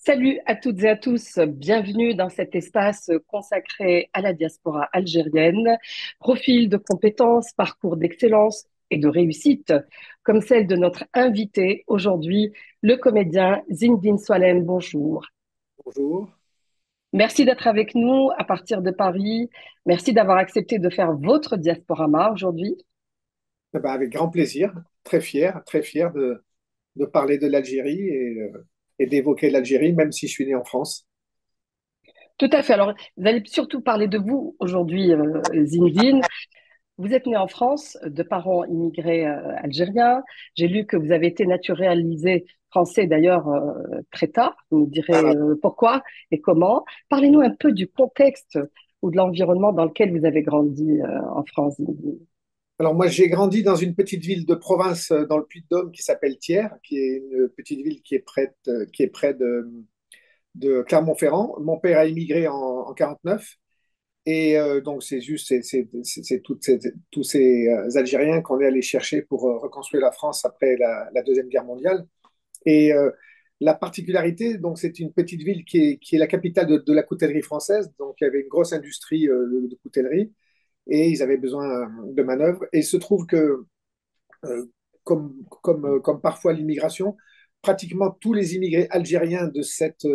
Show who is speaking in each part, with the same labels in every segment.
Speaker 1: Salut à toutes et à tous, bienvenue dans cet espace consacré à la diaspora algérienne, profil de compétences, parcours d'excellence et de réussite, comme celle de notre invité aujourd'hui, le comédien Zinedine Soilem. Bonjour.
Speaker 2: Bonjour.
Speaker 1: Merci d'être avec nous à partir de Paris. Merci d'avoir accepté de faire votre diasporama aujourd'hui.
Speaker 2: Eh ben, avec grand plaisir, très fier de parler de l'Algérie et d'évoquer l'Algérie, même si je suis né en France.
Speaker 1: Tout à fait. Alors, vous allez surtout parler de vous aujourd'hui, Zinedine. Vous êtes né en France de parents immigrés algériens. J'ai lu que vous avez été naturalisé français d'ailleurs très tard. Vous nous direz
Speaker 2: Ah,
Speaker 1: pourquoi et comment. Parlez-nous un peu du contexte ou de l'environnement dans lequel vous avez grandi en France.
Speaker 2: alors moi, j'ai grandi dans une petite ville de province dans le Puy-de-Dôme qui s'appelle Thiers, qui est une petite ville qui est près de Clermont-Ferrand. Mon père a immigré en 49 et donc c'est juste tous ces Algériens qu'on est allé chercher pour reconstruire la France après la Deuxième Guerre mondiale. Et la particularité, donc, c'est une petite ville qui est la capitale de la coutellerie française. Donc, il y avait une grosse industrie de coutellerie et ils avaient besoin de manœuvres. Et il se trouve que, euh, comme parfois l'immigration, pratiquement tous les immigrés algériens de cette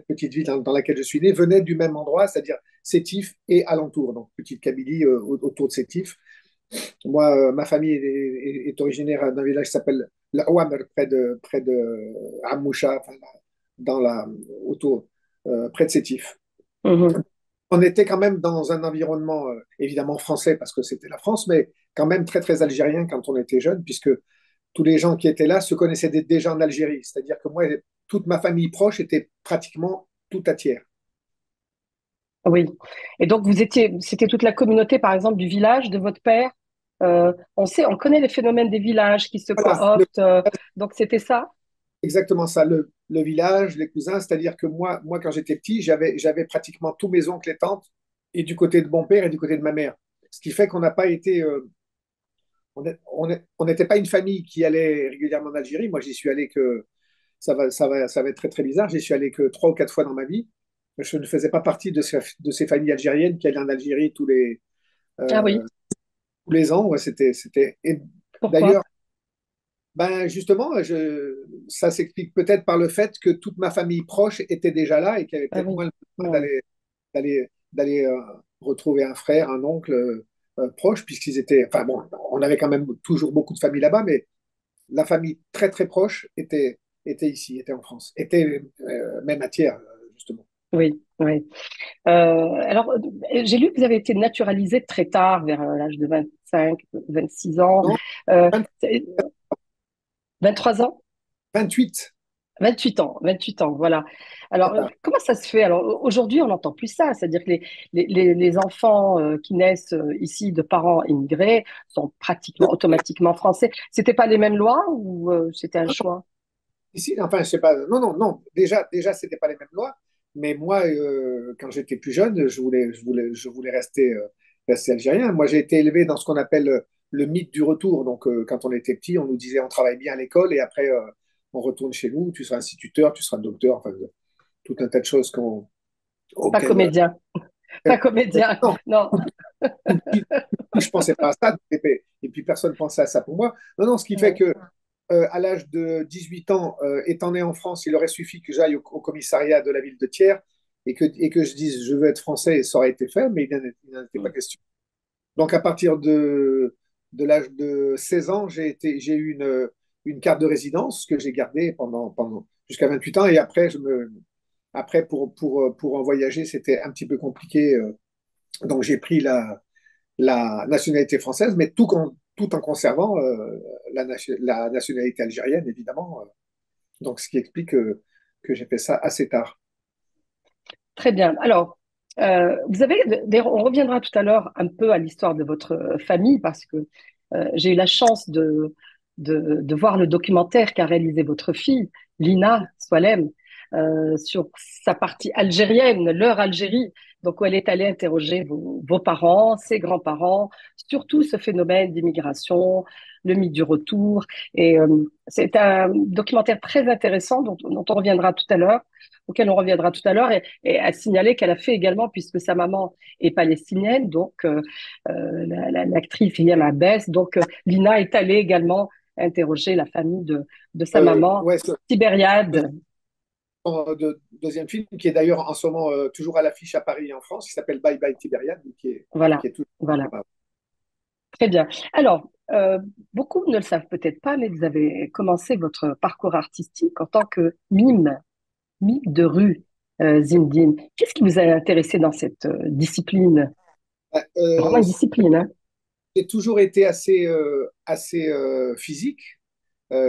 Speaker 2: petite ville dans laquelle je suis né venaient du même endroit, c'est-à-dire Sétif et alentour. Donc, petite Kabylie autour de Sétif. Moi, ma famille est originaire d'un village qui s'appelle l'Ouamer, près de Amoucha, enfin, dans autour, près de Sétif.
Speaker 1: Mhm.
Speaker 2: On était quand même dans un environnement évidemment français parce que c'était la France, mais quand même très algérien quand on était jeune, puisque tous les gens qui étaient là se connaissaient déjà en Algérie. C'est-à-dire que moi, toute ma famille proche était pratiquement tout à tiers.
Speaker 1: Oui. Et donc vous étiez, c'était toute la communauté, par exemple, du village de votre père. On sait, on connaît les phénomènes des villages qui se
Speaker 2: Voilà,
Speaker 1: cooptent. Donc c'était ça.
Speaker 2: exactement ça, le village, les cousins, c'est-à-dire que moi quand j'étais petit, j'avais pratiquement tous mes oncles et tantes, et du côté de mon père et du côté de ma mère. Ce qui fait qu'on n'a pas été, on n'était pas une famille qui allait régulièrement en Algérie. Moi, j'y suis allé que, ça va être très bizarre, j'y suis allé que 3 ou 4 fois dans ma vie. Je ne faisais pas partie de ces familles algériennes qui allaient en Algérie
Speaker 1: Ah oui.
Speaker 2: euh, tous les ans. Ouais, et
Speaker 1: Pourquoi?
Speaker 2: d'ailleurs, ben justement, ça s'explique peut-être par le fait que toute ma famille proche était déjà là et qu'il y avait
Speaker 1: Ah
Speaker 2: peut-être
Speaker 1: oui.
Speaker 2: moins le besoin
Speaker 1: Hmm.
Speaker 2: d'aller retrouver un frère, un oncle proche, puisqu'ils étaient. Enfin bon, on avait quand même toujours beaucoup de familles là-bas, mais la famille très proche était ici, était en France, était même à Thiers, justement.
Speaker 1: Oui, oui. Alors, j'ai lu que vous avez été naturalisé très tard, vers l'âge de 25, 26 ans,
Speaker 2: Non,
Speaker 1: euh,
Speaker 2: 20
Speaker 1: c'est- 23 ans,
Speaker 2: 28.
Speaker 1: 28 ans, 28 ans, voilà. Alors, comment ça se fait? Alors, aujourd'hui, on n'entend plus ça, c'est-à-dire que les enfants qui naissent ici de parents immigrés sont pratiquement automatiquement français. C'était pas les mêmes lois ou c'était un choix?
Speaker 2: Ici, enfin, je sais pas. Non, non, non. Déjà, c'était pas les mêmes lois. Mais moi, quand j'étais plus jeune, je voulais rester algérien. Moi, j'ai été élevé dans ce qu'on appelle le mythe du retour. Donc, quand on était petit, on nous disait on travaille bien à l'école et après, on retourne chez nous. Tu seras instituteur, tu seras docteur. Enfin, tout un tas de choses
Speaker 1: Pas
Speaker 2: auxquelles.
Speaker 1: comédien, pas comédien,
Speaker 2: Non,
Speaker 1: non.
Speaker 2: tout petit, je pensais pas à ça. Et puis, personne pensait à ça pour moi. Non, non, ce qui fait
Speaker 1: Ouais.
Speaker 2: que à l'âge de 18 ans, étant né en France, il aurait suffi que j'aille au commissariat de la ville de Thiers et que je dise je veux être français et ça aurait été fait, mais il n'en était pas question. Donc à partir de l'âge de 16 ans, j'ai eu une carte de résidence que j'ai gardée jusqu'à 28 ans et après, après pour en voyager, c'était un petit peu compliqué. Donc j'ai pris la nationalité française, mais tout en conservant la nationalité algérienne, évidemment. Donc, ce qui explique que j'ai fait ça assez tard.
Speaker 1: Très bien. Alors, vous avez, d'ailleurs, on reviendra tout à l'heure un peu à l'histoire de votre famille parce que j'ai eu la chance de voir le documentaire qu'a réalisé votre fille, Lina Soalem, sur sa partie algérienne, leur Algérie. donc où elle est allée interroger vos parents, ses grands-parents, surtout ce phénomène d'immigration, le mythe du retour. Et c'est un documentaire très intéressant dont on reviendra tout à l'heure, auquel on reviendra tout à l'heure, et à signaler qu'elle a fait également, puisque sa maman est palestinienne, donc l'actrice Liam Abbès, donc Lina est allée également interroger la famille de sa maman,
Speaker 2: Ouais,
Speaker 1: Tibériade.
Speaker 2: deuxième film qui est d'ailleurs en ce moment toujours à l'affiche à Paris et en France, qui s'appelle Bye Bye Tibériade,
Speaker 1: Voilà,
Speaker 2: qui est tout.
Speaker 1: voilà. Très bien. Alors, beaucoup ne le savent peut-être pas, mais vous avez commencé votre parcours artistique en tant que mime de rue, Zindine. Qu'est-ce qui vous a intéressé dans cette discipline? Vraiment
Speaker 2: Euh,
Speaker 1: une discipline, hein?
Speaker 2: j'ai toujours été assez physique.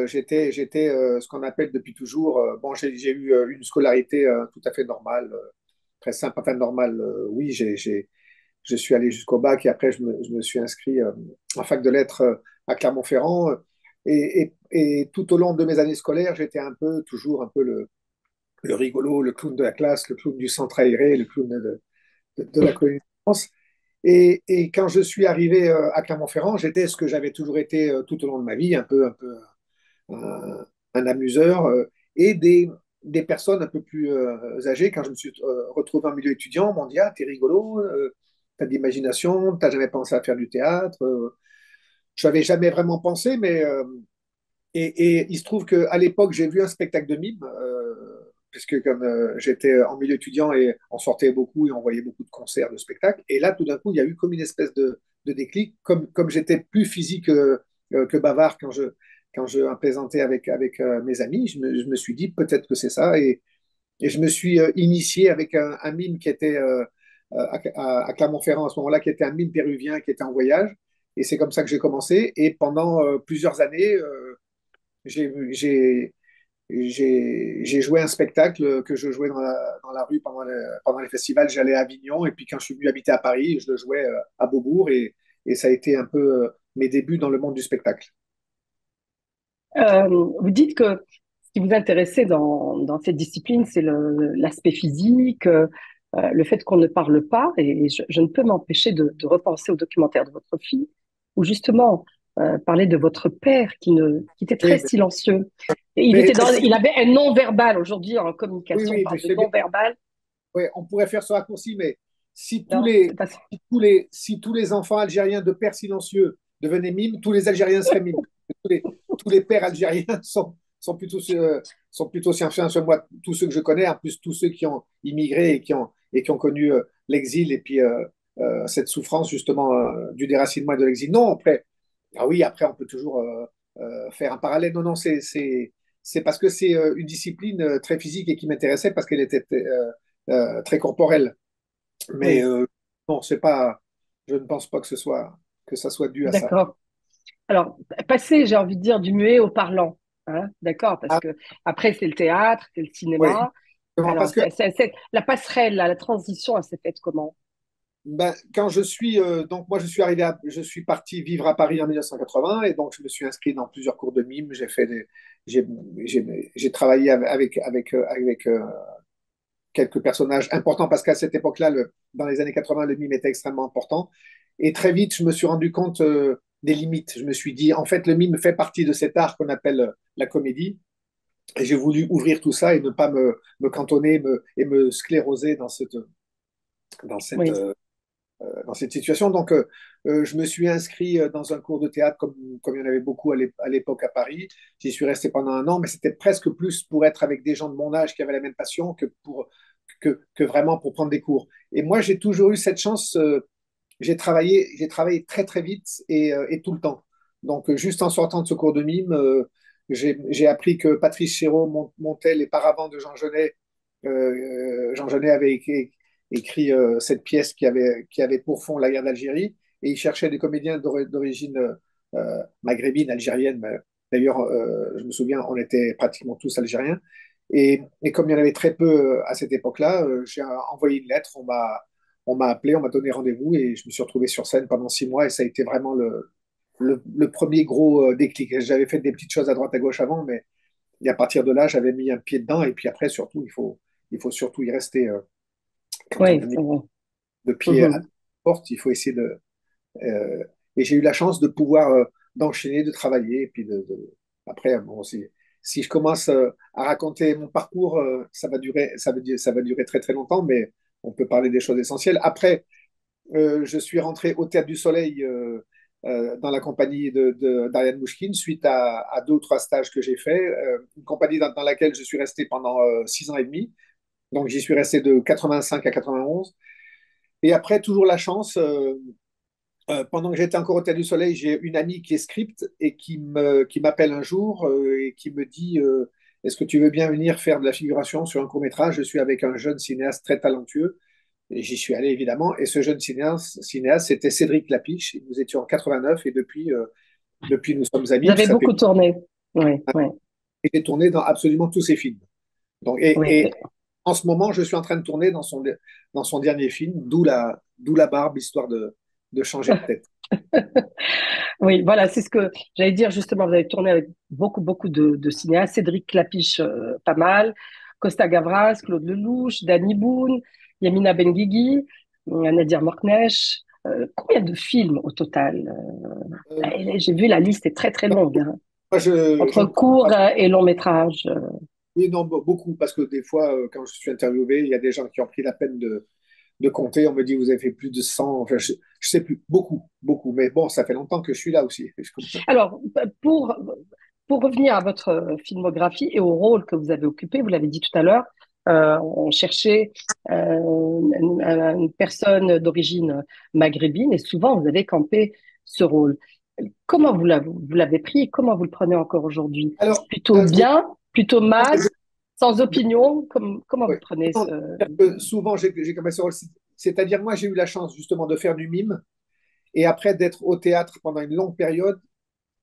Speaker 2: J'étais ce qu'on appelle depuis toujours. Bon, j'ai eu une scolarité tout à fait normale, très simple, enfin normale. Oui, je suis allé jusqu'au bac et après je me suis inscrit en fac de lettres à Clermont-Ferrand. Et tout au long de mes années scolaires, j'étais toujours un peu le rigolo, le clown de la classe, le clown du centre aéré, le clown de la colonie de France. Et quand je suis arrivé à Clermont-Ferrand, j'étais ce que j'avais toujours été tout au long de ma vie, un amuseur, et des personnes un peu plus âgées, quand je me suis retrouvé en milieu étudiant, m'ont dit: Ah, t'es rigolo, t'as de l'imagination, t'as jamais pensé à faire du théâtre. Je n'avais jamais vraiment pensé, mais et il se trouve qu'à l'époque, j'ai vu un spectacle de mime, puisque comme j'étais en milieu étudiant et on sortait beaucoup et on voyait beaucoup de concerts, de spectacles. Et là, tout d'un coup, il y a eu comme une espèce de déclic. Comme j'étais plus physique que bavard quand je plaisantais avec mes amis, je me suis dit peut-être que c'est ça. Et je me suis initié avec un mime qui était à Clermont-Ferrand à ce moment-là, qui était un mime péruvien qui était en voyage. Et c'est comme ça que j'ai commencé. Et pendant plusieurs années, j'ai j'ai joué un spectacle que je jouais dans la rue pendant les festivals. J'allais à Avignon et puis quand je suis venu habiter à Paris, je le jouais à Beaubourg et ça a été un peu mes débuts dans le monde du spectacle.
Speaker 1: Vous dites que ce qui vous intéressait dans cette discipline, c'est l'aspect physique, le fait qu'on ne parle pas. Et je ne peux m'empêcher de repenser au documentaire de votre fille, où justement, parler de votre père qui était très
Speaker 2: Oui,
Speaker 1: silencieux. Et il avait un non-verbal. Aujourd'hui, en communication, on
Speaker 2: oui, mais
Speaker 1: parle
Speaker 2: je
Speaker 1: de
Speaker 2: sais bien.
Speaker 1: non-verbal.
Speaker 2: Ouais, on pourrait faire ce raccourci, mais
Speaker 1: Non, c'est pas ça.
Speaker 2: si tous les enfants algériens de pères silencieux devenaient mimes, tous les Algériens seraient mimes. Tous les pères algériens sont plutôt silencieux. Moi, tous ceux que je connais, en plus tous ceux qui ont immigré et qui ont connu l'exil et puis cette souffrance justement du déracinement et de l'exil. Non, après, ah oui, après on peut toujours faire un parallèle. Non, non, c'est parce que c'est une discipline très physique et qui m'intéressait parce qu'elle était très corporelle. Mais
Speaker 1: Oui,
Speaker 2: non, c'est pas, je ne pense pas que ça soit dû à ça.
Speaker 1: d'accord. Alors, passer, j'ai envie de dire, du muet au parlant, hein, d'accord, parce
Speaker 2: Ah,
Speaker 1: que après, c'est le théâtre, c'est le
Speaker 2: oui,
Speaker 1: cinéma. Alors,
Speaker 2: parce que
Speaker 1: la passerelle, la transition, elle s'est faite comment?
Speaker 2: ben, quand donc moi je suis parti vivre à Paris en 1980 et donc je me suis inscrit dans plusieurs cours de mime. J'ai, j'ai travaillé avec quelques personnages importants parce qu'à cette époque-là, dans les années 80, le mime était extrêmement important. Et très vite, je me suis rendu compte des limites. Je me suis dit, en fait, le mime fait partie de cet art qu'on appelle la comédie. Et j'ai voulu ouvrir tout ça et ne pas me cantonner et me scléroser dans cette,
Speaker 1: Oui.
Speaker 2: euh, dans cette situation. Donc, je me suis inscrit dans un cours de théâtre comme il y en avait beaucoup à l'époque à Paris. J'y suis resté pendant un an, mais c'était presque plus pour être avec des gens de mon âge qui avaient la même passion que vraiment pour prendre des cours. Et moi, j'ai toujours eu cette chance. J'ai travaillé très très vite et tout le temps. Donc, juste en sortant de ce cours de mime, j'ai appris que Patrice Chéreau montait les paravents de Jean Genet. Jean Genet avait écrit cette pièce qui avait pour fond la guerre d'Algérie et il cherchait des comédiens d'origine maghrébine, algérienne. D'ailleurs, je me souviens, on était pratiquement tous algériens. Et comme il y en avait très peu à cette époque-là, j'ai envoyé une lettre, on m'a appelé, on m'a donné rendez-vous et je me suis retrouvé sur scène pendant 6 mois et ça a été vraiment le premier gros déclic. J'avais fait des petites choses à droite à gauche avant, mais et à partir de là, j'avais mis un pied dedans et puis après, surtout, il faut surtout y rester quand on
Speaker 1: Oui,
Speaker 2: aime.
Speaker 1: c'est vrai.
Speaker 2: de pied à
Speaker 1: Mhm.
Speaker 2: porte. Il faut essayer de. euh, et j'ai eu la chance de pouvoir d'enchaîner, de travailler. Et puis après, bon, si je commence à raconter mon parcours, ça va durer très très longtemps, mais on peut parler des choses essentielles. Après, je suis rentré au Théâtre du Soleil dans la compagnie d'Ariane Mouchkine suite à deux ou trois stages que j'ai faits. Une compagnie dans laquelle je suis resté pendant 6 ans et demi. Donc j'y suis resté de 85 à 91. Et après, toujours la chance, pendant que j'étais encore au Théâtre du Soleil, j'ai une amie qui est script et qui m'appelle un jour et qui me dit est-ce que tu veux bien venir faire de la figuration sur un court-métrage? Je suis avec un jeune cinéaste très talentueux. Et j'y suis allé évidemment. Et ce jeune cinéaste c'était Cédric Lapiche. Nous étions en 89 et depuis nous sommes
Speaker 1: Vous
Speaker 2: amis.
Speaker 1: avez
Speaker 2: Ça fait
Speaker 1: beaucoup tourné. Oui, oui,
Speaker 2: et j'ai tourné dans absolument tous ses films. Donc,
Speaker 1: oui.
Speaker 2: et en ce moment, je suis en train de tourner dans son dernier film, d'où la barbe, histoire de changer de tête.
Speaker 1: Oui, voilà, c'est ce que j'allais dire justement. Vous avez tourné avec beaucoup, beaucoup de cinéastes. Cédric Clapiche, pas mal. Costa Gavras, Claude Lelouch, Danny Boone, Yamina Benguigui, Nadir Morknecht. Combien de films au total?
Speaker 2: Euh,
Speaker 1: J'ai vu la liste est très, très longue, hein.
Speaker 2: Moi, je
Speaker 1: Entre
Speaker 2: ne compte
Speaker 1: court
Speaker 2: pas.
Speaker 1: et long métrage.
Speaker 2: Oui, non, beaucoup, parce que des fois, quand je suis interviewé, il y a des gens qui ont pris la peine de compter. On me dit, vous avez fait plus de 100. Enfin, je sais plus. Beaucoup, beaucoup. Mais bon, ça fait longtemps que je suis là aussi.
Speaker 1: Alors, pour, pour revenir à votre filmographie et au rôle que vous avez occupé, vous l'avez dit tout à l'heure, on cherchait une personne d'origine maghrébine et souvent vous avez campé ce rôle. Comment vous l'avez pris et comment vous le prenez encore aujourd'hui?
Speaker 2: Alors,
Speaker 1: Plutôt
Speaker 2: je vais
Speaker 1: bien, plutôt mal, sans opinion? Comment vous
Speaker 2: ouais.
Speaker 1: prenez
Speaker 2: Non,
Speaker 1: ce...
Speaker 2: c'est-à-dire que souvent, j'ai commencé ce rôle. C'est-à-dire, moi, j'ai eu la chance justement de faire du mime et après d'être au théâtre pendant une longue période.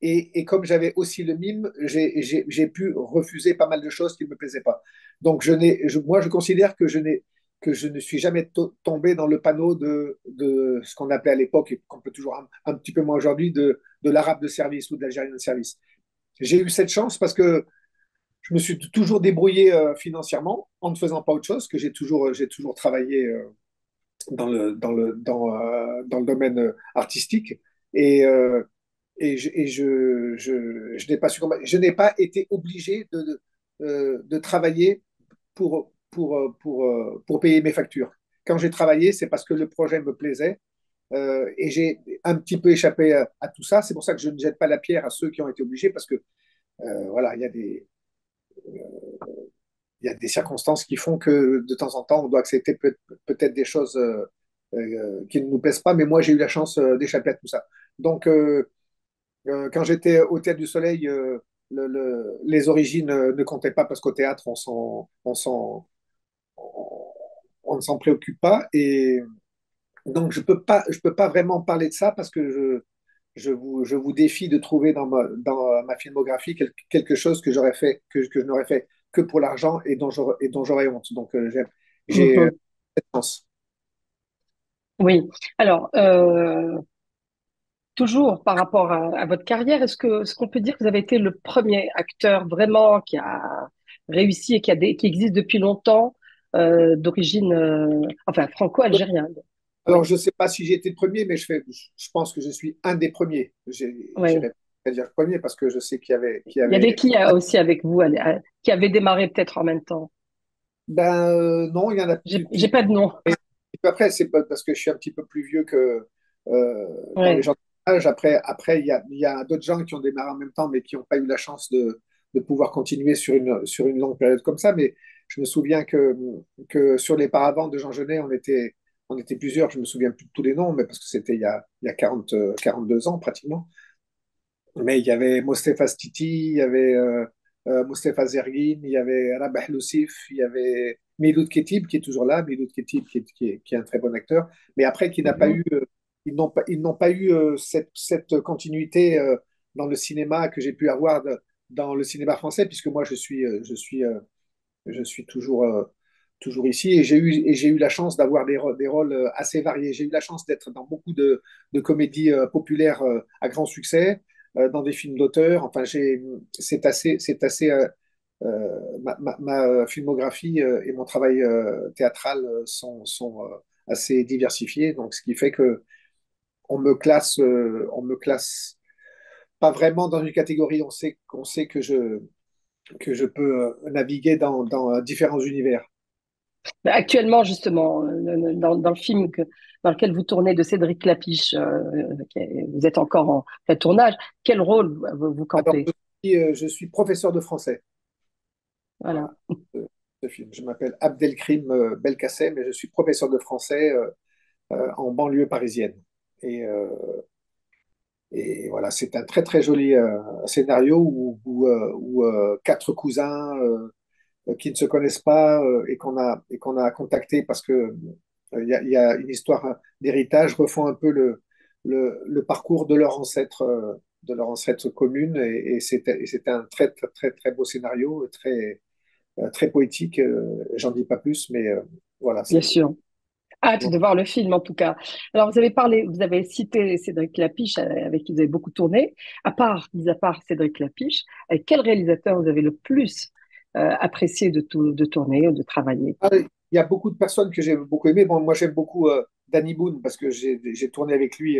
Speaker 2: Et comme j'avais aussi le mime, j'ai pu refuser pas mal de choses qui ne me plaisaient pas. Donc, moi, je considère que je ne suis jamais tombé dans le panneau de ce qu'on appelait à l'époque, et qu'on peut toujours un petit peu moins aujourd'hui, de l'arabe de service ou de l'algérien de service. J'ai eu cette chance parce que je me suis toujours débrouillé financièrement en ne faisant pas autre chose, que j'ai toujours travaillé dans le domaine artistique. Et, euh, je n'ai pas su je n'ai pas été obligé de travailler pour payer mes factures. Quand j'ai travaillé, c'est parce que le projet me plaisait et j'ai un petit peu échappé à tout ça. C'est pour ça que je ne jette pas la pierre à ceux qui ont été obligés parce que voilà, il y a des circonstances qui font que de temps en temps, on doit accepter peut-être des choses qui ne nous plaisent pas, mais moi, j'ai eu la chance d'échapper à tout ça. Donc, quand j'étais au Théâtre du Soleil, les origines ne comptaient pas parce qu'au théâtre, on ne s'en préoccupe pas. Et donc, je peux pas vraiment parler de ça parce que je vous défie de trouver dans ma filmographie quelque chose que j'aurais fait, que je n'aurais fait que pour l'argent et dont j'aurais honte. Donc, j'ai
Speaker 1: Mhm.
Speaker 2: cette chance.
Speaker 1: Oui. Alors, toujours par rapport à votre carrière, est-ce qu'on peut dire que vous avez été le premier acteur vraiment qui a réussi et qui existe depuis longtemps, d'origine, enfin, franco-algérienne?
Speaker 2: Alors, je ne sais pas si j'ai été le premier, mais je pense que je suis un des premiers.
Speaker 1: Oui.
Speaker 2: J'irais pas dire le premier parce que je sais
Speaker 1: Il y avait qui aussi avec vous, qui avait démarré peut-être en même temps?
Speaker 2: Ben non, il y en a
Speaker 1: J'ai pas de nom.
Speaker 2: Après, c'est parce que je suis un petit peu plus vieux que dans les
Speaker 1: Ouais.
Speaker 2: gens de mon âge. Après il y a d'autres gens qui ont démarré en même temps, mais qui n'ont pas eu la chance de pouvoir continuer sur une longue période comme ça. Mais je me souviens que sur les paravents de Jean Genet, on était plusieurs. Je me souviens plus de tous les noms, mais parce que c'était il y a 42 ans pratiquement. Mais il y avait Mostefa Stiti, il y avait Mostefa Zergin, il y avait Rabah Loussif, il y avait Miloud Ketib qui est toujours là, Miloud Ketib qui est un très bon acteur, mais après qui n'a pas
Speaker 1: Mhm.
Speaker 2: eu, ils n'ont pas eu cette continuité dans le cinéma que j'ai pu avoir dans le cinéma français, puisque moi je suis toujours, toujours ici et j'ai eu la chance d'avoir des rôles assez variés. J'ai eu la chance d'être dans beaucoup de comédies populaires à grand succès, dans des films d'auteur. Enfin, c'est assez ma filmographie et mon travail théâtral sont assez diversifié. Donc, ce qui fait que on me classe pas vraiment dans une catégorie. On sait que je peux naviguer dans différents univers.
Speaker 1: Actuellement, justement, dans le film dans lequel vous tournez de Cédric Clapiche, vous êtes encore en plein tournage, quel rôle vous
Speaker 2: Alors,
Speaker 1: campez?
Speaker 2: je suis professeur de français.
Speaker 1: Voilà.
Speaker 2: Voilà, ce film. Je m'appelle Abdelkrim Belkacem et je suis professeur de français en banlieue parisienne. Et, euh, et voilà, c'est un très très joli scénario où quatre cousins qui ne se connaissent pas et qu'on a contacté parce que il y a une histoire d'héritage, refont un peu le parcours de leur ancêtre commune et c'est un très, très, très, très beau scénario, très, très poétique. J'en dis pas plus, mais voilà,
Speaker 1: Bien
Speaker 2: c'est.
Speaker 1: sûr. Hâte de voir le film, en tout cas. Alors, vous avez cité Cédric Clapiche, avec qui vous avez beaucoup tourné. Mis à part Cédric Clapiche, avec quel réalisateur vous avez le plus apprécié de tourner ou de travailler?
Speaker 2: Ah, il y a beaucoup de personnes que j'ai beaucoup aimées. Bon, moi, j'aime beaucoup Danny Boone parce que j'ai tourné avec lui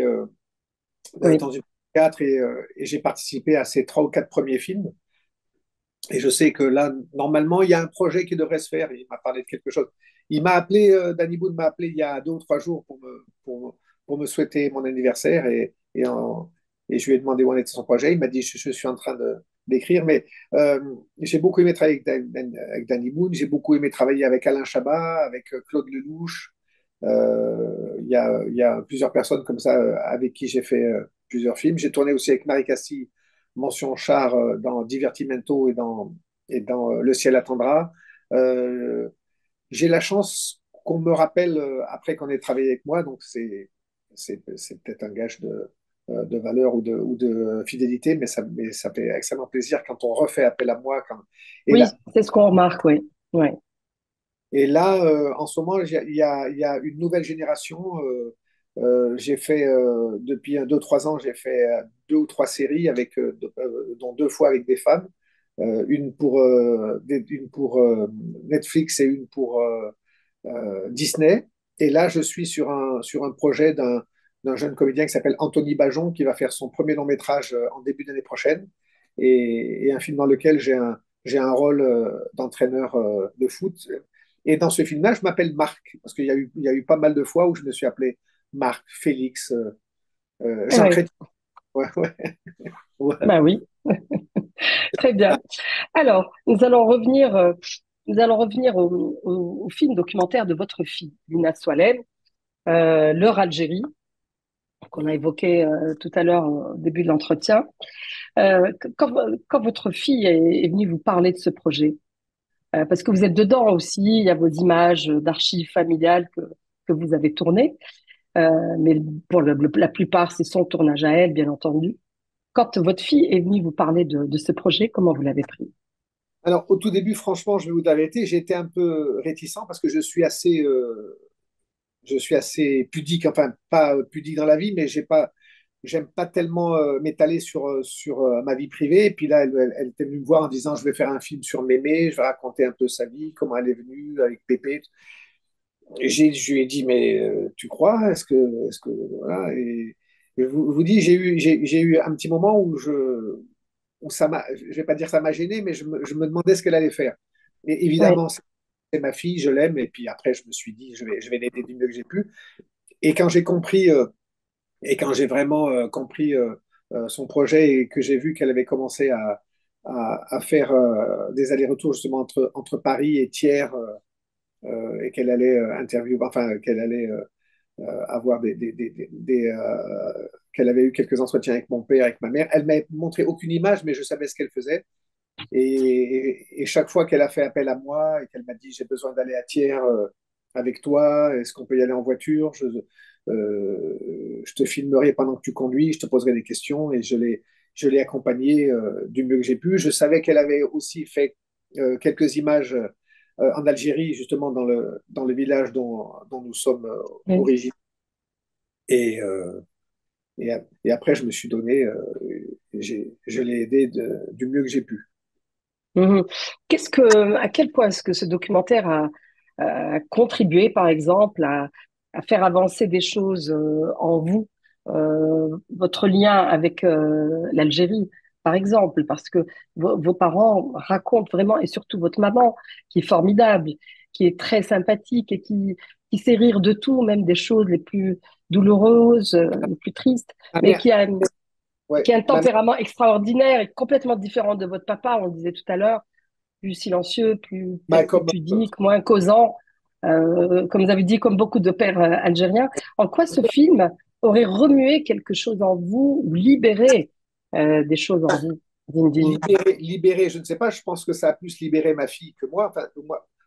Speaker 1: Oui,
Speaker 2: dans une théâtre et j'ai participé à ses trois ou quatre premiers films. Et je sais que là, normalement, il y a un projet qui devrait se faire. Il m'a parlé de quelque chose. Il m'a appelé, Danny Boone m'a appelé il y a 2 ou 3 jours pour me souhaiter mon anniversaire et je lui ai demandé où en était son projet. Il m'a dit, je suis en train d'écrire, mais euh, j'ai beaucoup aimé travailler avec Danny Boone. J'ai beaucoup aimé travailler avec Alain Chabat, avec Claude Lelouch. Il y a plusieurs personnes comme ça avec qui j'ai fait plusieurs films. J'ai tourné aussi avec Marie Castille, mention char dans Divertimento et dans Le ciel attendra. Euh, j'ai la chance qu'on me rappelle après qu'on ait travaillé avec moi, donc c'est peut-être un gage de valeur ou de fidélité, mais ça fait extrêmement plaisir quand on refait appel à moi. Et
Speaker 1: oui,
Speaker 2: là,
Speaker 1: c'est ce qu'on remarque, oui. Ouais.
Speaker 2: et là en ce moment, il y a une nouvelle génération. J'ai fait, depuis 2, 3 ans, j'ai fait 2 ou 3 séries dont 2 fois avec des femmes. Une pour Netflix et une pour Disney. Et là, je suis sur un projet d'un jeune comédien qui s'appelle Anthony Bajon, qui va faire son premier long métrage en début d'année prochaine, et un film dans lequel j'ai un rôle d'entraîneur de foot. Et dans ce film-là, je m'appelle Marc, parce il y a eu pas mal de fois où je me suis appelé Marc, Félix, Jean
Speaker 1: Ouais.
Speaker 2: Chrétien. Ouais, ouais, ouais.
Speaker 1: Bah oui, très bien. Alors, nous allons revenir au film documentaire de votre fille, Lina Soalem, L'heure Algérie, qu'on a évoqué tout à l'heure au début de l'entretien. Quand votre fille est venue vous parler de ce projet, parce que vous êtes dedans aussi, il y a vos images d'archives familiales que vous avez tournées, mais pour la plupart, c'est son tournage à elle, bien entendu. Quand votre fille est venue vous parler de ce projet, comment vous l'avez pris?
Speaker 2: Alors, au tout début, franchement, je vais vous arrêter, j'ai été un peu réticent parce que je suis assez pudique, enfin pas pudique dans la vie, mais j'aime pas tellement m'étaler sur ma vie privée. Et puis là, elle était venue me voir en disant, je vais faire un film sur Mémé, je vais raconter un peu sa vie, comment elle est venue avec Pépé. Et je lui ai dit, mais tu crois? Est-ce que, voilà. Et vous dis, j'ai eu un petit moment où je vais pas dire ça m'a gêné, mais je me demandais ce qu'elle allait faire. Et
Speaker 1: Ouais,
Speaker 2: évidemment, c'est ma fille, je l'aime. Et puis après, je me suis dit, je vais l'aider du mieux que j'ai pu. Et quand j'ai compris, et quand j'ai vraiment compris son projet et que j'ai vu qu'elle avait commencé à faire des allers-retours justement entre Paris et Thiers et qu'elle allait interviewer, enfin qu'elle allait avoir qu'elle avait eu quelques entretiens avec mon père, avec ma mère. Elle m'a montré aucune image, mais je savais ce qu'elle faisait. Et chaque fois qu'elle a fait appel à moi et qu'elle m'a dit j'ai besoin d'aller à Thiers avec toi, est-ce qu'on peut y aller en voiture? Je te filmerai pendant que tu conduis, je te poserai des questions et je l'ai accompagnée du mieux que j'ai pu. Je savais qu'elle avait aussi fait quelques images en Algérie, justement dans le village dont nous sommes
Speaker 1: ouais.
Speaker 2: originaires. Et, euh, et après, je me suis donné, je l'ai aidé du mieux que j'ai pu.
Speaker 1: Mhm. À quel point est-ce que ce documentaire a contribué, par exemple, à faire avancer des choses en vous, votre lien avec l'Algérie, par exemple, parce que vos parents racontent vraiment, et surtout votre maman, qui est formidable, qui est très sympathique et qui sait rire de tout, même des choses les plus douloureuses, les plus tristes,
Speaker 2: Ma
Speaker 1: mais
Speaker 2: mère, ouais,
Speaker 1: qui a un
Speaker 2: ma mère,
Speaker 1: tempérament extraordinaire et complètement différent de votre papa, on le disait tout à l'heure, plus silencieux, plus
Speaker 2: bah,
Speaker 1: peut-être plus
Speaker 2: comme,
Speaker 1: pudique, moins causant, comme vous avez dit, comme beaucoup de pères algériens. En quoi ce film aurait remué quelque chose en vous ou libéré des choses en vous, Zinedine?
Speaker 2: libérer, je ne sais pas, je pense que ça a plus libéré ma fille que moi. Enfin,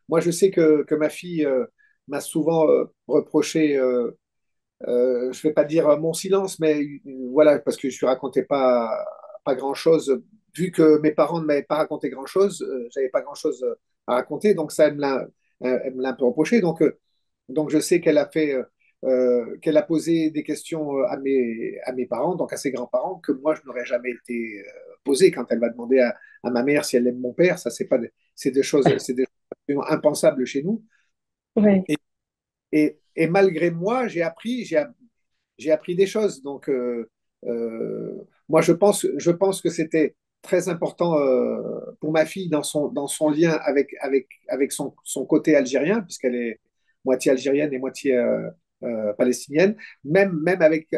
Speaker 2: moi je sais que ma fille m'a souvent reproché, je ne vais pas dire mon silence, mais voilà, parce que je ne lui racontais pas grand-chose. Vu que mes parents ne m'avaient pas raconté grand-chose, j'avais pas grand-chose à raconter, donc ça, elle me l'a un peu reproché. Donc je sais qu'elle a posé des questions à mes parents, donc à ses grands-parents, que moi, je n'aurais jamais été posé quand elle va demander à ma mère si elle aime mon père. Ça, c'est des choses absolument impensables chez nous.
Speaker 1: Oui.
Speaker 2: Et, et malgré moi, j'ai appris des choses. Donc, moi, je pense que c'était très important pour ma fille dans son lien avec son côté algérien, puisqu'elle est moitié algérienne et moitié palestinienne, même avec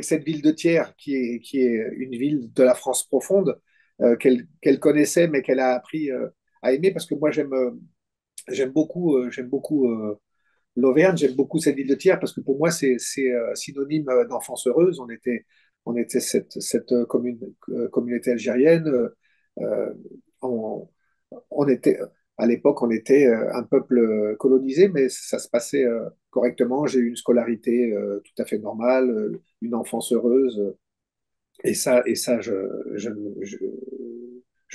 Speaker 2: cette ville de Thiers, qui est une ville de la France profonde, qu'elle connaissait, mais qu'elle a appris à aimer, parce que moi, j'aime beaucoup l'Auvergne, j'aime beaucoup cette ville de Thiers parce que pour moi, c'est synonyme d'enfance heureuse. On était communauté algérienne. Euh, on, on était, à l'époque, on était un peuple colonisé, mais ça se passait correctement. J'ai eu une scolarité tout à fait normale, une enfance heureuse. Et ça je, je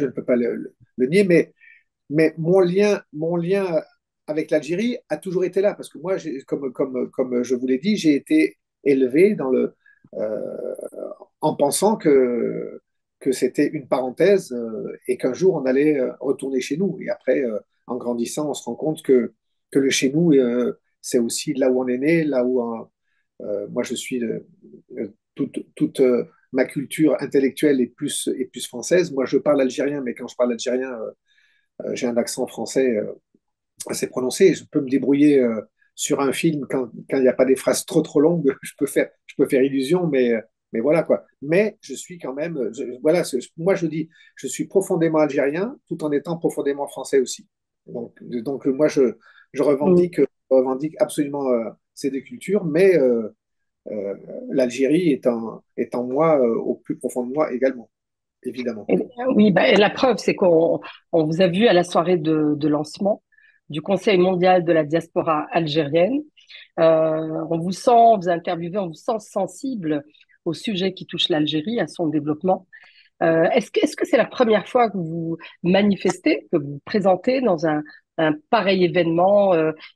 Speaker 2: ne peux pas le nier. Mais mon lien avec l'Algérie a toujours été là, parce que moi, comme je vous l'ai dit, j'ai été élevé euh, en pensant que c'était une parenthèse et qu'un jour on allait retourner chez nous. Et après, en grandissant, on se rend compte que le chez nous, c'est aussi là où on est né, là où moi je suis, toute ma culture intellectuelle est plus française. Moi, je parle algérien, mais quand je parle algérien, j'ai un accent français assez prononcé. Je peux me débrouiller sur un film quand il n'y a pas des phrases trop longues. Je peux faire illusion, mais voilà quoi. Mais je suis quand même, voilà, moi je dis, je suis profondément algérien tout en étant profondément français aussi. Donc moi
Speaker 1: Mm.
Speaker 2: je revendique absolument ces deux cultures, mais euh, l'Algérie est en moi, au plus profond de moi également, évidemment.
Speaker 1: Oui, bah, et la preuve, c'est qu'on vous a vu à la soirée de lancement du Conseil mondial de la diaspora algérienne. On vous sent, on vous a interviewé, on vous sent sensible au sujet qui touche l'Algérie, à son développement. Est-ce que c'est la première fois que vous manifestez, que vous vous présentez dans un pareil événement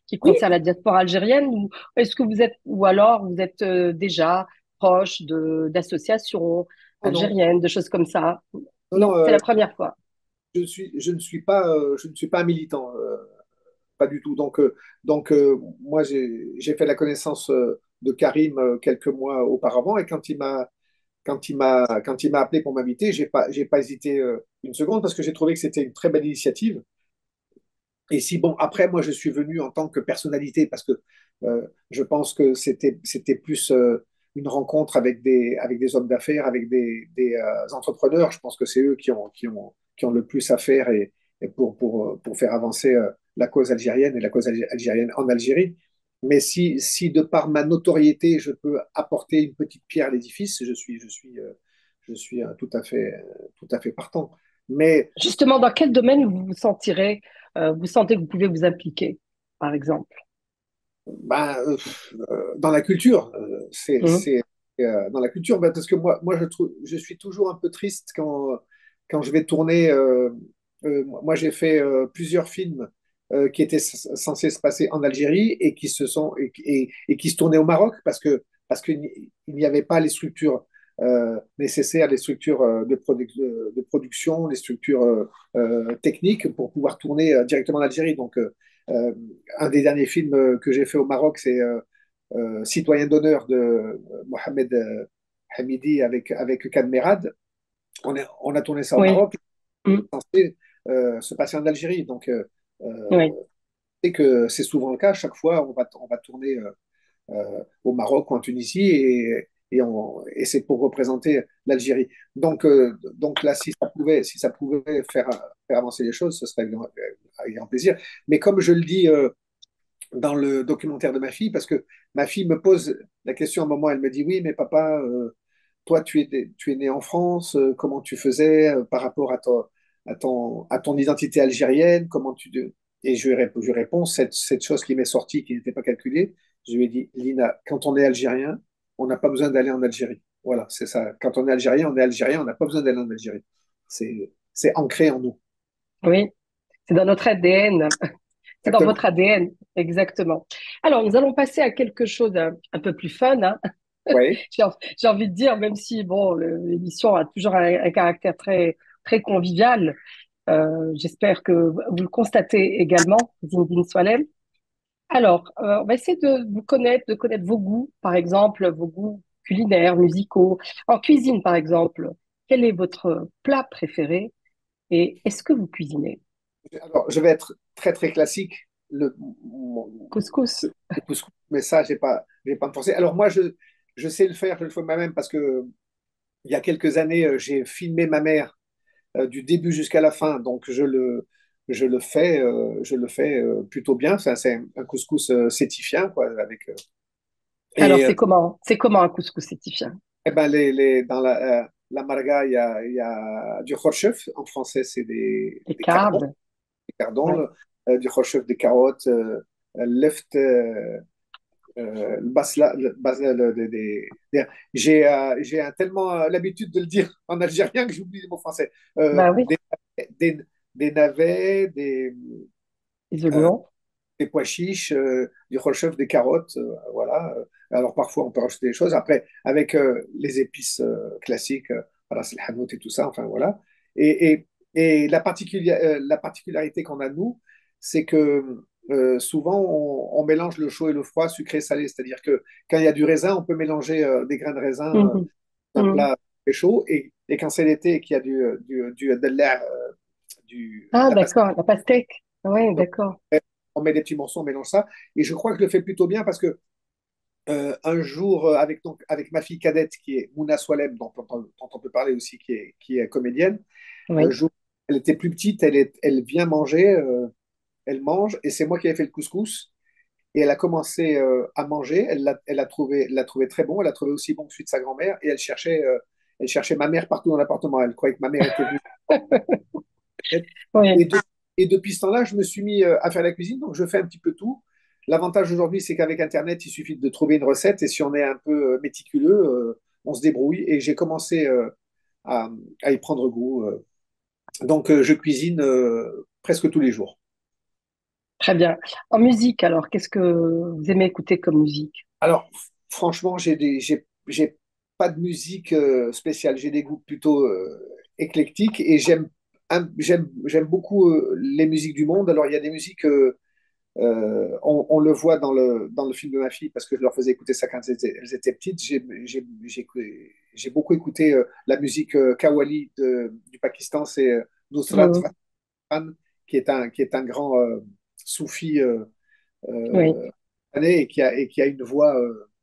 Speaker 1: qui
Speaker 2: Oui,
Speaker 1: concerne la diaspora algérienne, ou est-ce que vous êtes, ou alors vous êtes déjà proche d'associations
Speaker 2: non, non,
Speaker 1: algériennes, de choses comme ça?
Speaker 2: non,
Speaker 1: Non,
Speaker 2: non,
Speaker 1: c'est la première fois.
Speaker 2: je ne suis pas un militant, pas du tout. Moi, j'ai fait la connaissance de Karim quelques mois auparavant, et quand il m'a appelé pour m'inviter, j'ai pas hésité une seconde, parce que j'ai trouvé que c'était une très belle initiative. Et si, bon, après, moi, je suis venu en tant que personnalité, parce que je pense que c'était plus une rencontre avec des hommes d'affaires, avec des entrepreneurs. Je pense que c'est eux qui ont le plus à faire et pour faire avancer la cause algérienne et la cause algérienne en Algérie. Mais si de par ma notoriété, je peux apporter une petite pierre à l'édifice, je suis tout à fait partant. Mais
Speaker 1: Justement, dans quel domaine vous vous sentirez, vous sentez que vous pouvez vous impliquer, par exemple?
Speaker 2: ben, dans la culture,
Speaker 1: Mhm.
Speaker 2: dans la culture, ben, parce que je suis toujours un peu triste quand je vais tourner. Moi, j'ai fait plusieurs films qui étaient censés se passer en Algérie et et qui se tournaient au Maroc, parce qu'il n'y avait pas les structures nécessaires, les structures de production, les structures techniques pour pouvoir tourner directement en Algérie. Euh, un des derniers films que j'ai fait au Maroc, c'est Citoyen d'honneur de Mohamed Hamidi avec Kad on a tourné ça au
Speaker 1: Oui.
Speaker 2: Maroc,
Speaker 1: Mm.
Speaker 2: censé se passer en Algérie. Donc,
Speaker 1: Oui.
Speaker 2: c'est que c'est souvent le cas. Chaque fois, on va tourner au Maroc ou en Tunisie et c'est pour représenter l'Algérie. Donc là, si ça pouvait faire avancer les choses, ce serait avec grand plaisir. Mais comme je le dis dans le documentaire de ma fille, parce que ma fille me pose la question à un moment, elle me dit, oui, mais papa, toi, tu es né en France, comment tu faisais par rapport à ton identité algérienne, comment tu... Et je lui réponds cette chose qui m'est sortie, qui n'était pas calculée, je lui ai dit, Lina, quand on est algérien, on n'a pas besoin d'aller en Algérie. Voilà, c'est ça. Quand on est algérien, on n'a pas besoin d'aller en Algérie. C'est ancré en nous.
Speaker 1: Oui. C'est dans notre ADN. C'est dans
Speaker 2: Exactement.
Speaker 1: votre ADN, exactement. Alors, nous allons passer à quelque chose un peu plus fun, hein.
Speaker 2: Oui.
Speaker 1: J'ai envie de dire, même si bon, l'émission a toujours un caractère très, très convivial. J'espère que vous le constatez également, Zinedine Soilem. Alors, on va essayer de vous connaître, de connaître vos goûts, par exemple, vos goûts culinaires, musicaux. En cuisine, par exemple, quel est votre plat préféré et est-ce que vous cuisinez?
Speaker 2: Alors, je vais être très, très classique.
Speaker 1: Couscous.
Speaker 2: Le couscous, mais ça, j'ai pas me forcer. Alors, moi, je sais le faire, je le fais moi-même parce que il y a quelques années, j'ai filmé ma mère du début jusqu'à la fin. Donc, je le fais plutôt bien. C'est un couscous sétifien, quoi.
Speaker 1: Alors,
Speaker 2: Et
Speaker 1: c'est comment un couscous étifien?
Speaker 2: eh ben, dans la marga, il y a du khorchef. En français, c'est
Speaker 1: Les
Speaker 2: des cardons.
Speaker 1: carbs.
Speaker 2: Des cardons,
Speaker 1: Ouais.
Speaker 2: du khorchef, des carottes, left, le basla, j'ai tellement l'habitude de le dire en algérien que j'oublie les mots français. Euh,
Speaker 1: Bah oui,
Speaker 2: des, des, des navets,
Speaker 1: les
Speaker 2: euh,
Speaker 1: oignons.
Speaker 2: des pois chiches, du khorchef, des carottes, voilà. Alors parfois on peut rajouter des choses. Après, avec les épices classiques, voilà, c'est le hanout et tout ça, enfin voilà. Et, et, et la particularité qu'on a nous, c'est que souvent on mélange le chaud et le froid, sucré et salé. C'est-à-dire que quand il y a du raisin, on peut mélanger des grains de raisin
Speaker 1: Mhm.
Speaker 2: dans un
Speaker 1: Mhm.
Speaker 2: plat très chaud. Et quand c'est l'été et qu'il y a de l'air, de
Speaker 1: Ah,
Speaker 2: la pastèque,
Speaker 1: d'accord, la pastèque. Ouais, d'accord.
Speaker 2: on met des petits morceaux, on mélange ça. Et je crois que je le fais plutôt bien parce que un jour, avec ma fille cadette, qui est Mouna Swalem, dont on peut parler aussi, qui est comédienne, un
Speaker 1: Oui.
Speaker 2: jour, elle était plus petite, elle vient manger, elle mange, et c'est moi qui ai fait le couscous. Et elle a commencé à manger, elle l'a trouvé très bon, elle l'a trouvé aussi bon que celui de sa grand-mère, et elle cherchait ma mère partout dans l'appartement. Elle croyait que ma mère était venue.
Speaker 1: Oui.
Speaker 2: Et, de- et depuis ce temps-là, je me suis mis à faire la cuisine, donc je fais un petit peu tout. L'avantage aujourd'hui, c'est qu'avec Internet, il suffit de trouver une recette, et si on est un peu méticuleux, on se débrouille. Et j'ai commencé à, à y prendre goût. Donc, je cuisine presque tous les jours.
Speaker 1: Très bien. En musique, alors, qu'est-ce que vous aimez écouter comme musique?
Speaker 2: Alors, franchement, j'ai pas de musique spéciale. J'ai des goûts plutôt éclectiques et j'aime beaucoup les musiques du monde. Alors, il y a des musiques, on le voit dans le film de ma fille parce que je leur faisais écouter ça quand elles étaient petites. J'ai beaucoup écouté la musique Qawwali du Pakistan. C'est Nusrat
Speaker 1: Mhm.
Speaker 2: Fateh Khan, qui est un grand soufi
Speaker 1: Oui.
Speaker 2: euh, et qui a une voix,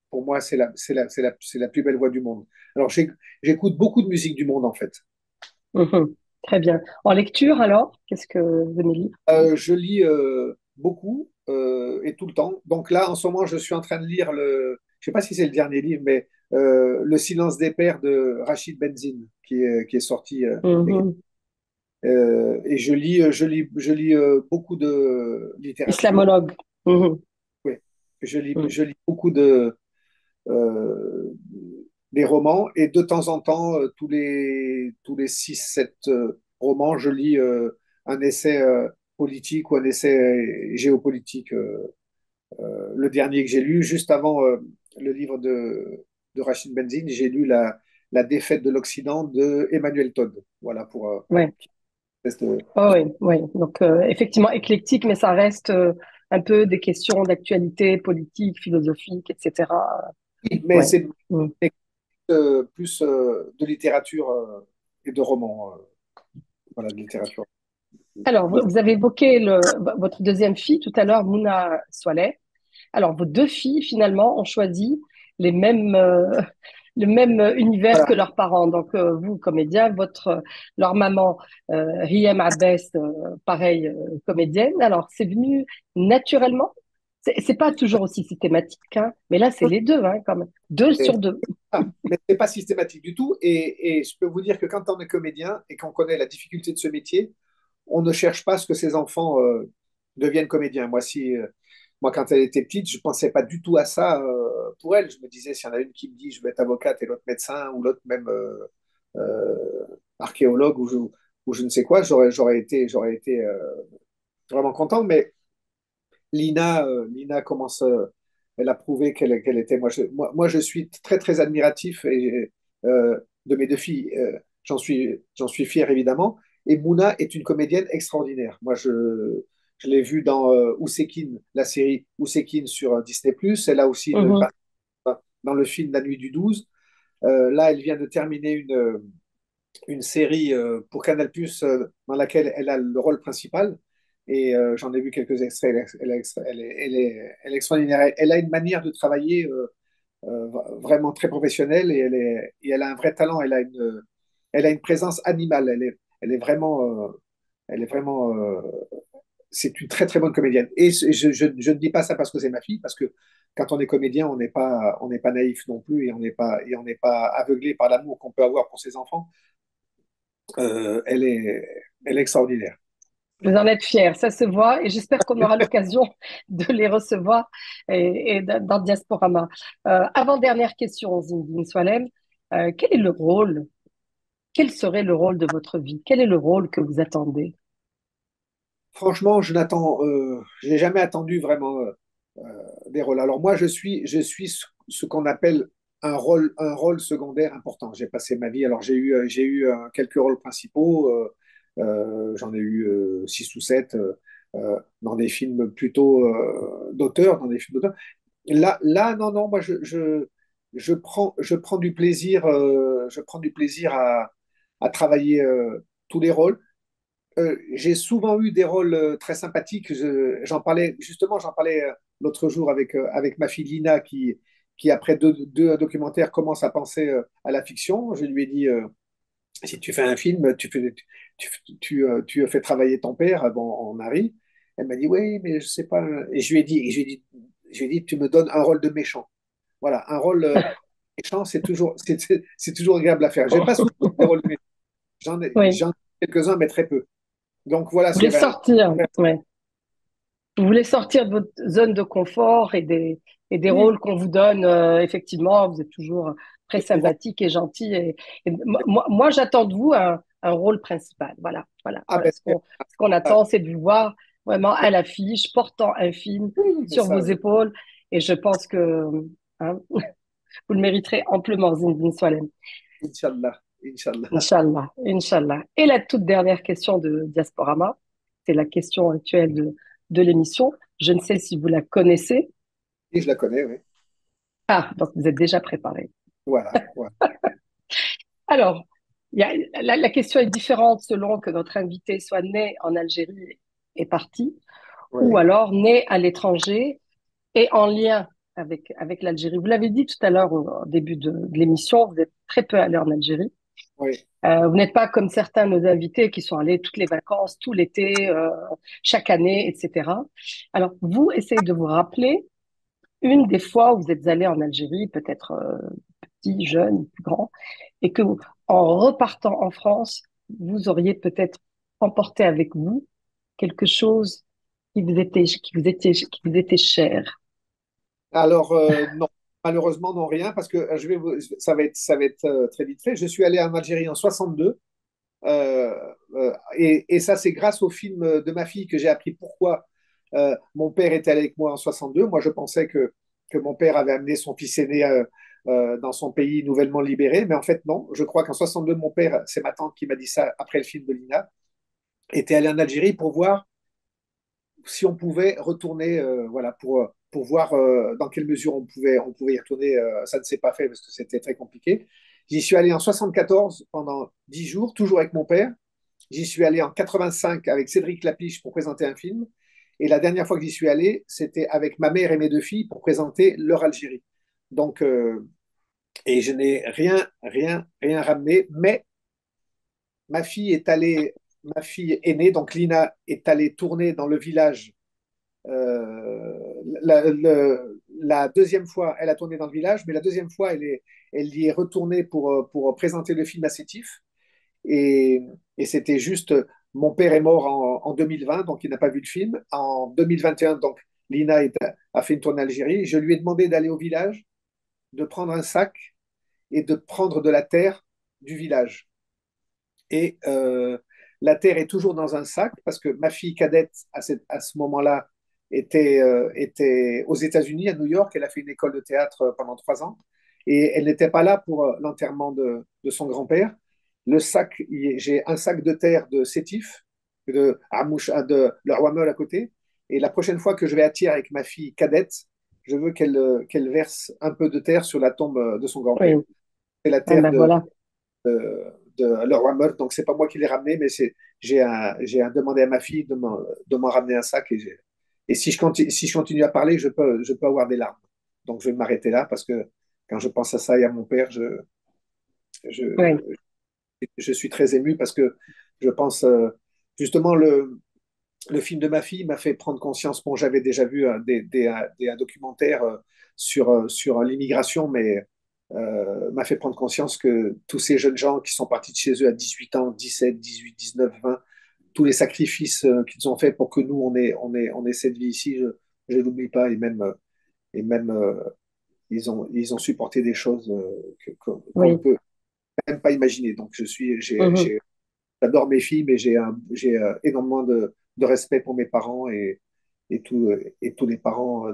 Speaker 2: pour moi, c'est la plus belle voix du monde. Alors, j'écoute beaucoup de musique du monde, en fait.
Speaker 1: Mhm. Très bien. En lecture, alors, qu'est-ce que vous aimez lire?
Speaker 2: Je lis beaucoup et tout le temps. Donc là, en ce moment, je suis en train de lire je sais pas si c'est le dernier livre, mais Le silence des pères de Rachid Benzine, qui est sorti.
Speaker 1: Mhm.
Speaker 2: Et je lis beaucoup de littérature.
Speaker 1: Islamologue. Mhm.
Speaker 2: Oui,
Speaker 1: Mhm.
Speaker 2: je lis beaucoup euh, des romans et de temps en temps, tous les 6 7 romans, je lis un essai politique ou un essai géopolitique. Le dernier que j'ai lu, juste avant le livre de Rachid Benzine, j'ai lu la défaite de l'Occident de Emmanuel Todd. Voilà pour
Speaker 1: Ouais.
Speaker 2: espèce de-
Speaker 1: Oh, oui, oui. Donc, effectivement, éclectique, mais ça reste un peu des questions d'actualité politique, philosophique, etc.
Speaker 2: Oui, mais
Speaker 1: Ouais.
Speaker 2: c'est
Speaker 1: Mm.
Speaker 2: plus de littérature et de romans. Voilà, de littérature.
Speaker 1: Alors, vous avez évoqué votre deuxième fille tout à l'heure, Mouna Soaleh. Alors, vos deux filles, finalement, ont choisi les mêmes, le même univers
Speaker 2: Voilà.
Speaker 1: que leurs parents. Donc, vous, comédien, leur maman, Riem Abbès, pareil, comédienne. Alors, c'est venu naturellement. C'est pas toujours aussi systématique, hein, mais là, c'est les deux, hein, quand même. Deux
Speaker 2: Et-
Speaker 1: sur deux.
Speaker 2: mais ce n'est pas systématique du tout. Et je peux vous dire que quand on est comédien et qu'on connaît la difficulté de ce métier, on ne cherche pas à ce que ses enfants deviennent comédiens. Moi, quand elle était petite, je ne pensais pas du tout à ça pour elle. Je me disais, s'il y en a une qui me dit je vais être avocate et l'autre médecin ou l'autre même archéologue ou je ne sais quoi, j'aurais été vraiment content. Mais Lina commence, elle a prouvé qu'elle était. Moi, je suis très, très admiratif de mes deux filles. J'en suis fier, évidemment. Et Mouna est une comédienne extraordinaire. Je l'ai vue dans Ousekine, la série Ousekine sur Disney+. Elle a aussi
Speaker 1: Mhm,
Speaker 2: dans le film La Nuit du 12. Là, elle vient de terminer une série pour Canal+, dans laquelle elle a le rôle principal. Et j'en ai vu quelques extraits. Elle est extraordinaire. Elle a une manière de travailler vraiment très professionnelle et elle a un vrai talent. Elle a une présence animale. Elle est vraiment c'est une très très bonne comédienne. Et je ne dis pas ça parce que c'est ma fille, parce que quand on est comédien, on n'est pas naïf non plus et on n'est pas aveuglé par l'amour qu'on peut avoir pour ses enfants. Elle est, elle est extraordinaire.
Speaker 1: vous en êtes fiers, ça se voit, et j'espère qu'on aura l'occasion de les recevoir dans Diasporama. Avant-dernière question, Zinedine Soalem, quel est le rôle, quel serait le rôle de votre vie? Quel est le rôle que vous attendez?
Speaker 2: Franchement, je n'ai jamais attendu vraiment des rôles. Alors moi, je suis ce qu'on appelle un rôle secondaire important. J'ai passé ma vie. Alors j'ai eu quelques rôles principaux. J'en ai eu six ou sept dans des films plutôt d'auteur, dans des films d'auteur. Non, non, moi, je prends du plaisir, je prends du plaisir à travailler tous les rôles. J'ai souvent eu des rôles très sympathiques. J'en parlais l'autre jour avec ma fille Lina qui après deux documentaires, commence à penser à la fiction. Je lui ai dit, si tu fais un film, tu fais travailler ton père, bon, en mari. Elle m'a dit, oui, mais je sais pas. Et je lui ai dit, tu me donnes un rôle de méchant. Voilà, un rôle méchant, c'est toujours agréable à faire. J'ai pas souvent des rôles de méchant.
Speaker 1: Oui,
Speaker 2: J'en ai quelques-uns, mais très peu. Donc voilà
Speaker 1: vous
Speaker 2: s'il
Speaker 1: voulez
Speaker 2: y avait
Speaker 1: sortir, ouais. Vous voulez sortir de votre zone de confort et des
Speaker 2: oui,
Speaker 1: rôles qu'on vous donne. Effectivement, vous êtes toujours très
Speaker 2: souvent.
Speaker 1: sympathique et gentil. Moi, j'attends de vous un rôle principal. Voilà, voilà,
Speaker 2: Ah
Speaker 1: voilà.
Speaker 2: ben,
Speaker 1: Ce qu'on
Speaker 2: ah,
Speaker 1: attend, c'est de vous voir vraiment à l'affiche, portant un film
Speaker 2: oui, mais
Speaker 1: sur vos épaules. Et je pense que hein, vous le mériterez amplement, Zinedine Soilem.
Speaker 2: Inch'Allah, Inch'Allah.
Speaker 1: Inch'Allah, Inch'Allah. Et la toute dernière question de Diasporama, c'est la question actuelle de l'émission. Je ne sais si vous la connaissez.
Speaker 2: Et je la connais, oui.
Speaker 1: Ah, donc vous êtes déjà préparé.
Speaker 2: Voilà, voilà.
Speaker 1: Alors, la question est différente selon que notre invité soit né en Algérie et parti, ou
Speaker 2: Oui,
Speaker 1: alors né à l'étranger et en lien avec l'Algérie. Vous l'avez dit tout à l'heure au début de l'émission, vous êtes très peu allé en Algérie.
Speaker 2: oui.
Speaker 1: Vous n'êtes pas comme certains de nos invités qui sont allés toutes les vacances, tout l'été, chaque année, etc. Alors, vous essayez de vous rappeler une des fois où vous êtes allé en Algérie, peut-être petit, jeune, plus grand, et que en repartant en France, vous auriez peut-être emporté avec vous quelque chose qui vous était cher.
Speaker 2: Alors, non, malheureusement, non, rien, parce que ça va être très vite fait. Je suis allé en Algérie en 62, et ça, c'est grâce au film de ma fille que j'ai appris pourquoi mon père était allé avec moi en 62. Moi, je pensais que mon père avait amené son fils aîné dans son pays nouvellement libéré, mais en fait, non. Je crois qu'en 62, mon père, c'est ma tante qui m'a dit ça après le film de Lina, était allé en Algérie pour voir si on pouvait retourner, voilà, pour voir dans quelle mesure on pouvait y retourner. Ça ne s'est pas fait parce que c'était très compliqué. J'y suis allé en 74 pendant 10 jours, toujours avec mon père. J'y suis allé en 85 avec Cédric Lapiche pour présenter un film. Et la dernière fois que j'y suis allé, c'était avec ma mère et mes deux filles pour présenter leur Algérie. Donc, et je n'ai rien ramené, mais ma fille aînée, donc Lina, est allée tourner dans le village. La deuxième fois, elle a tourné dans le village, mais la deuxième fois, elle y est retournée pour présenter le film à Sétif. Et, et c'était juste, mon père est mort en 2020, donc il n'a pas vu le film. En 2021, donc Lina a fait une tournée en Algérie. Je lui ai demandé d'aller au village, de prendre un sac et de prendre de la terre du village. Et la terre est toujours dans un sac parce que ma fille cadette, à ce moment-là, était aux États-Unis, à New York. Elle a fait une école de théâtre pendant 3 ans. Et elle n'était pas là pour l'enterrement de son grand-père. J'ai un sac de terre de Sétif, de Amoucha, de le Roi à côté. Et la prochaine fois que je vais à Thiers avec ma fille cadette, je veux qu'elle verse un peu de terre sur la tombe de son grand-père.
Speaker 1: Oui.
Speaker 2: C'est la
Speaker 1: Ah
Speaker 2: terre
Speaker 1: ben voilà.
Speaker 2: de Leroy Meurthe. Donc, c'est pas moi qui l'ai ramené, mais j'ai demandé à ma fille de m'en ramener un sac. Et si je continue à parler, je peux avoir des larmes. Donc, je vais m'arrêter là parce que quand je pense à ça et à mon père,
Speaker 1: Oui.
Speaker 2: je, je suis très ému parce que je pense justement le film de ma fille m'a fait prendre conscience. Bon, j'avais déjà vu un documentaire sur l'immigration, mais m'a fait prendre conscience que tous ces jeunes gens qui sont partis de chez eux à 18 ans, 17, 18, 19, 20, tous les sacrifices qu'ils ont fait pour que nous, on ait cette vie ici, je ne l'oublie pas. Et même ils ont supporté des choses qu'on ne
Speaker 1: Oui.
Speaker 2: peut même pas imaginer. Donc,
Speaker 1: Mhm.
Speaker 2: j'adore mes filles, mais j'ai énormément de respect pour mes parents et tous les parents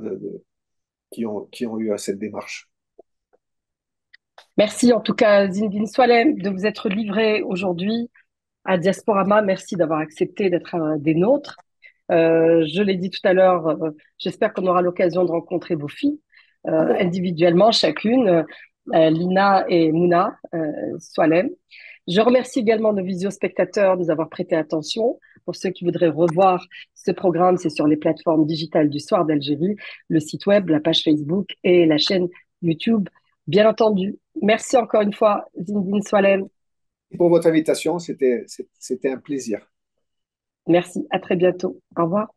Speaker 2: qui ont eu cette démarche.
Speaker 1: Merci en tout cas, Zinedine Soilem, de vous être livré aujourd'hui à Diasporama. Merci d'avoir accepté d'être un des nôtres. Je l'ai dit tout à l'heure, j'espère qu'on aura l'occasion de rencontrer vos filles
Speaker 2: Ah bon?
Speaker 1: individuellement, chacune, Lina et Mouna Soilem. Je remercie également nos visio-spectateurs de nous avoir prêté attention. Pour ceux qui voudraient revoir ce programme, c'est sur les plateformes digitales du Soir d'Algérie, le site web, la page Facebook et la chaîne YouTube, bien entendu. Merci encore une fois, Zinedine Soilem.
Speaker 2: Pour votre invitation, c'était un plaisir.
Speaker 1: Merci, à très bientôt. Au revoir.